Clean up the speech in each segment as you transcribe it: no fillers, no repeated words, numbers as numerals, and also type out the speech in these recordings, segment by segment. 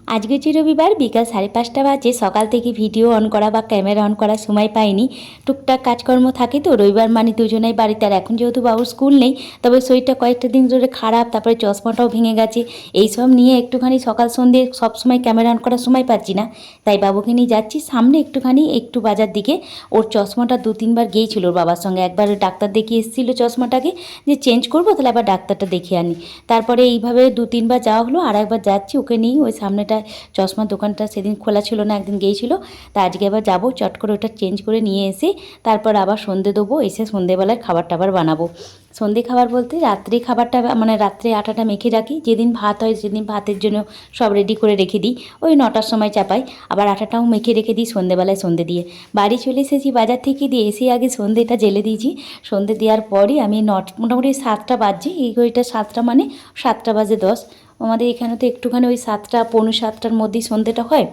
আজকে হচ্ছে রবিবার, বিকাল 5:30 বাজে। সকাল থেকে ভিডিও অন করা বা ক্যামেরা অন করার সময় পাইনি। টুকটাক কাজকর্ম থাকে তো, রবিবার মানে দুজনেই বাড়িতে। আর এখন যেহেতু বাবুর স্কুল নেই, তবে শরীরটা কয়েকটা দিন ধরে খারাপ, তারপরে চশমাটাও ভেঙে গেছে, এইসব নিয়ে একটুখানি সকাল সন্ধ্যে সবসময় ক্যামেরা অন করার সময় পাচ্ছি না। তাই বাবুকে নিয়ে যাচ্ছি সামনে একটু বাজার দিকে। ওর চশমাটা 2-3বার গিয়েছিল ওর বাবার সঙ্গে। একবার ডাক্তার দেখিয়ে এসেছিলো চশমাটাকে, যে চেঞ্জ করবো, তাহলে আবার ডাক্তারটা দেখিয়ে আনি। তারপরে এইভাবে 2-3বার যাওয়া হলো, আর একবার যাচ্ছি ওকে নিয়ে। ওই সামনেটা চশমার দোকানটা সেদিন খোলা ছিল না, একদিন গিয়েছিল, তা আজকে আবার যাবো। চট করে ওটা চেঞ্জ করে নিয়ে এসে তারপর আবার সন্ধে দেবো। এসে সন্ধেবেলায় খাবার টাবার বানাবো। সন্ধে খাবার বলতে রাত্রে খাবারটা, মানে রাত্রে আটাটা মেখে রাখি। যেদিন ভাত হয় সেদিন ভাতের জন্য সব রেডি করে রেখে দিই, ওই 9টার সময় চাপাই। আবার আটাটাও মেখে রেখে দিই সন্ধেবেলায় সন্ধে দিয়ে। বাড়ি চলে এসেছি বাজার থেকে, দিয়ে এসে আগে সন্ধেটা জেলে দিয়েছি। সন্ধে দেওয়ার পরই আমি মোটামুটি 7টা বাজছে, এই ঘড়িটা 7টা মানে 7টা বাজে 10। আমাদের এখানে তো একটুখানি ওই 7টা পৌনে 7টার মধ্যেই সন্ধেটা হয়।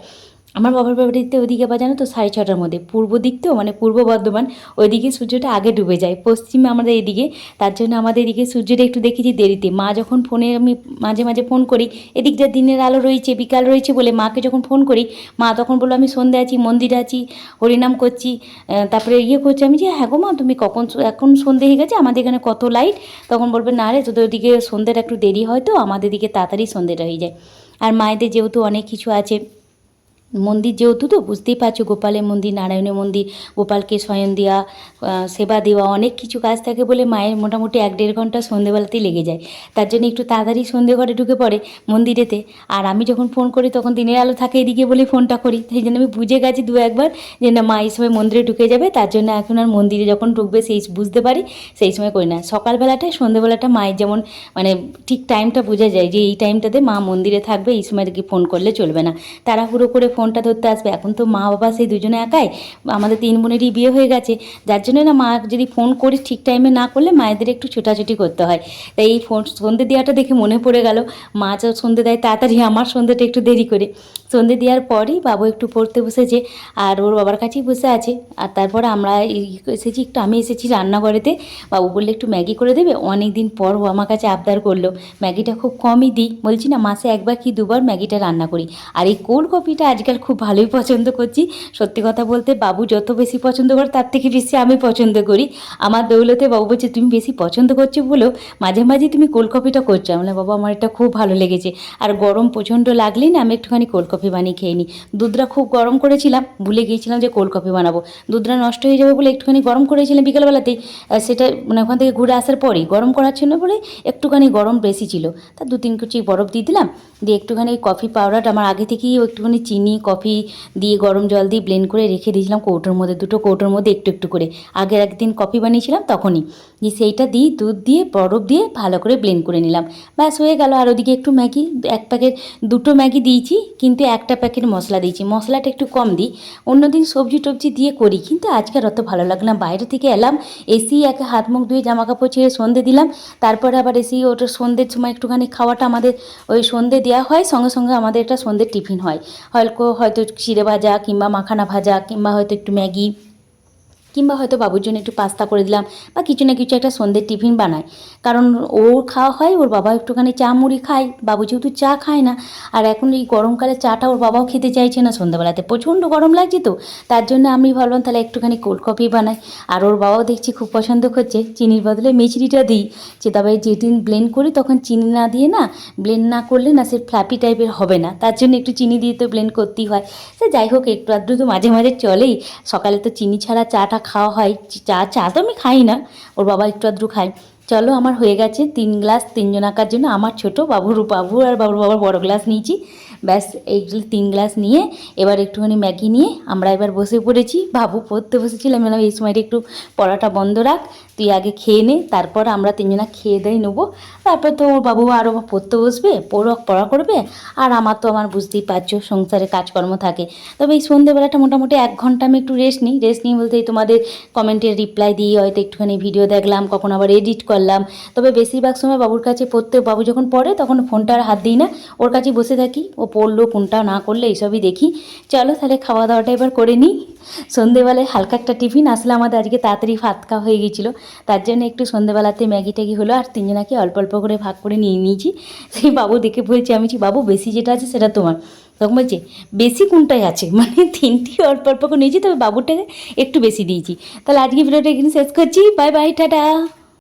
আমার বাবার বাড়িতে ওইদিকে আবার জানো তো 6:30টার মধ্যে। পূর্ব দিক তো, মানে পূর্ব বর্ধমান, ওইদিকে সূর্যটা আগে ডুবে যায়, পশ্চিমে আমাদের এদিকে। তার জন্য আমাদের এদিকে সূর্যটা একটু দেখেছি দেরিতে। মা যখন ফোনে, আমি মাঝে মাঝে ফোন করি, এদিকটা দিনের আলো রয়েছে, বিকাল রয়েছে বলে মাকে যখন ফোন করি, মা তখন বললো আমি সন্ধে আছি, মন্দিরে আছি, হরিনাম করছি, তারপরে করছি। আমি যে হ্যাঁ গো মা, তুমি কখন, এখন সন্ধে হয়ে গেছে, আমাদের এখানে কত লাইট। তখন বলবে না রে, তোদের ওদিকে সন্ধ্যেটা একটু দেরি হয় তো, আমাদের দিকে তাড়াতাড়ি সন্ধ্যেটা হয়ে যায়। আর মায়েদের যেহেতু অনেক কিছু আছে, মন্দির যেহেতু, তো বুঝতেই পারছো, গোপালের মন্দির, নারায়ণের মন্দির, গোপালকে শয়ন দেওয়া, সেবা দেওয়া, অনেক কিছু কাজ থাকে বলে মায়ের মোটামুটি 1-1.5 ঘন্টা সন্ধেবেলাতেই লেগে যায়। তার জন্য একটু তাড়াতাড়ি সন্ধে ঘরে ঢুকে পড়ে মন্দিরেতে। আর আমি যখন ফোন করি তখন দিনের আলো থাকে এদিকে বলে ফোনটা করি। সেই জন্য আমি বুঝে গেছি 2-1বার যে না, মা এই সময় মন্দিরে ঢুকে যাবে। তার জন্য এখন আর মন্দিরে যখন ঢুকবে সেই বুঝতে পারি, সেই সময় করি না। সকালবেলাটায় সন্ধেবেলাটা মায়ের যেমন, মানে ঠিক টাইমটা বোঝা যায় যে এই টাইমটাতে মা মন্দিরে থাকবে, এই সময় কি ফোন করলে চলবে না, তাড়াহুড়ো করে ফোনটা ধরতে আসবে। এখন তো মা বাবা সেই দুজনে একাই, আমাদের 3 বোনেরই বিয়ে হয়ে গেছে, যার জন্য না মা যদি ফোন করি ঠিক টাইমে না করলে মায়েদের একটু ছোটাছুটি করতে হয়। তাই এই সন্ধে দেওয়াটা দেখে মনে পড়ে গেল, মা যা সন্ধে দেয় তাড়াতাড়ি, আমার সন্ধেটা একটু দেরি করে। সন্ধে দেওয়ার পরই বাবু একটু পড়তে বসেছে, আর ওর বাবার কাছেই বসে আছে। আর তারপরে আমরা এসেছি একটু, আমি এসেছি রান্নাঘরেতে। বাবু বললে একটু ম্যাগি করে দেবে, অনেক দিন পর ও আমার কাছে আবদার করলো। ম্যাগিটা খুব কমই দিই, বলছি না মাসে 1বার কি 2বার ম্যাগিটা রান্না করি। আর এই কোল্ড কফিটা আজকাল খুব ভালোই পছন্দ করছি। সত্যি কথা বলতে বাবু যত বেশি পছন্দ করে তার থেকে বেশি আমি পছন্দ করি। আমার দৌলতে বাবু বলছে তুমি বেশি পছন্দ করছো বলেও মাঝে মাঝে তুমি কোল্ড কফিটা করছো। আমি বললাম বাবা, আমার এটা খুব ভালো লেগেছে। আর গরম প্রচণ্ড লাগলেই না আমি একটুখানি কোল্ড কফি বানিয়ে খেয়ে নিই। দুধটা খুব গরম করেছিলাম, ভুলে গিয়েছিলাম যে কোল্ড কফি বানাবো। দুধটা নষ্ট হয়ে যাবে বলে একটুখানি গরম করেছিলাম বিকেলবেলাতেই। সেটা মানে ওখান থেকে ঘুরে আসার পরেই গরম করার জন্য বলে একটুখানি গরম বেশি ছিল, তা 2-3 কুচি বরফ দিয়ে দিলাম। দিয়ে একটুখানি কফি পাউডারটা আমার আগে থেকেই একটুখানি চিনি কফি দিয়ে গরম জল দিয়ে ব্লেন্ড করে রেখে দিয়েছিলাম কৌটোর মধ্যে, 2টো কৌটোর মধ্যে একটু একটু করে। আগের একদিন কফি বানিয়েছিলাম তখনই, দিয়ে সেইটা দিয়ে দুধ দিয়ে বরফ দিয়ে ভালো করে ব্লেন্ড করে নিলাম, ব্যাস হয়ে গেল। আর ওদিকে একটু ম্যাগি, 1 প্যাকেট, 2টো ম্যাগি দিয়েছি, কিন্তু 1টা প্যাকেট মশলা দিয়েছি, মশলাটা একটু কম দিই। অন্যদিন সবজি টবজি দিয়ে করি, কিন্তু আজকে আর অত ভালো লাগলো না। বাইরে থেকে এলাম, এসি একে হাত মুখ ধুয়ে জামা কাপড় ছেড়ে সন্ধে দিলাম। তারপরে আবার এসি ওটা সন্ধ্যের সময় একটুখানি খাওয়াটা আমাদের, ওই সন্ধে দেওয়া হয় সঙ্গে সঙ্গে আমাদের একটা সন্ধ্যের টিফিন হয়, হয়তো চিড়ে ভাজা কিংবা মাখানা ভাজা, কিংবা হয়তো একটু ম্যাগি, কিংবা হয়তো বাবুর জন্য একটু পাস্তা করে দিলাম, বা কিছু না কিছু একটা সন্ধ্যের টিফিন বানাই। কারণ ওর খাওয়া হয়, ওর বাবা একটুখানি চা মুড়ি খায়, বাবু যেহেতু চা খায় না। আর এখন এই গরমকালে চাটা ওর বাবাও খেতে চাইছে না সন্ধ্যাবেলাতে, প্রচণ্ড গরম লাগছে তো। তার জন্য আমি ভাবলাম তাহলে একটুখানি কোল্ড কফি বানাই। আর ওর বাবাও দেখছি খুব পছন্দ করছে, চিনির বদলে মিছরিটা দিই। যে তবে যেদিন ব্লেন্ড করি তখন চিনি না দিয়ে না, ব্লেন্ড না করলে না সে ফ্ল্যাপি টাইপের হবে না, তার জন্য একটু চিনি দিয়ে তো ব্লেন্ড করতেই হয়। সে যাই হোক, একটু আধটু তো মাঝে মাঝে চলেই। সকালে তো চিনি ছাড়া চাটা খাওয়া হয়, চা তো আমি খাই না, ওর বাবা একটু আধটু খায়। চলো, আমার হয়ে গেছে 3 গ্লাস, 3 জনাকার জন্য। আমার ছোটো, বাবু আর বাবুর বাবার বড় গ্লাস নিয়েছি, ব্যাস এইগুলো 3 গ্লাস নিয়ে এবার একটুখানি ম্যাগি নিয়ে আমরা এবার বসে পড়েছি। বাবু পড়তে বসেছিলাম, আমি এই সময়টা একটু পড়াটা বন্ধ রাখ, তুই আগে খেয়ে নে, তারপর আমরা 3 জনা খেয়ে দেয় নেবো। তারপর তো ওর বাবু আরও পড়তে বসবে, পড়া করবে। আর আমার বুঝতেই পারছো সংসারে কাজকর্ম থাকে। তবে এই সন্ধ্যেবেলাটা মোটামুটি 1 ঘন্টা আমি একটু রেস্ট নিই বলতে এই তোমাদের কমেন্টের রিপ্লাই দিই, হয়তো একটুখানি ভিডিও দেখলাম, কখন আবার এডিট করলাম। তবে বেশিরভাগ সময় বাবুর কাছে বাবু যখন পড়ে তখন ফোনটা আর হাত দিই না, ওর কাছে বসে থাকি। ও পড়লো কোনটা না করলে এইসবই দেখি। চলো তাহলে খাওয়া দাওয়াটা এবার করে নিই। সন্ধেবেলায় হালকা একটা টিফিন, আসলে আমাদের আজকে তাড়াতাড়ি ভাত খাওয়া হয়ে গিয়েছিলো। তার জন্য একটু সন্ধ্যেবেলাতে ম্যাগি ট্যাগি হলো আর তিনজনাকে অল্প অল্প করে ভাগ করে নিয়ে নিয়েছি। সেই বাবু দেখে বলছে, আমি বলছি বাবু বেশি যেটা আছে সেটা তোমার। তখন বলছে বেশি কোনটায় আছে, মানে তিনটি অল্প অল্প করে নিয়েছি, তবে বাবুটাকে একটু বেশি দিয়েছি। তাহলে আজকে ভিডিওটা এখানে শেষ করছি। Bye bye, tata.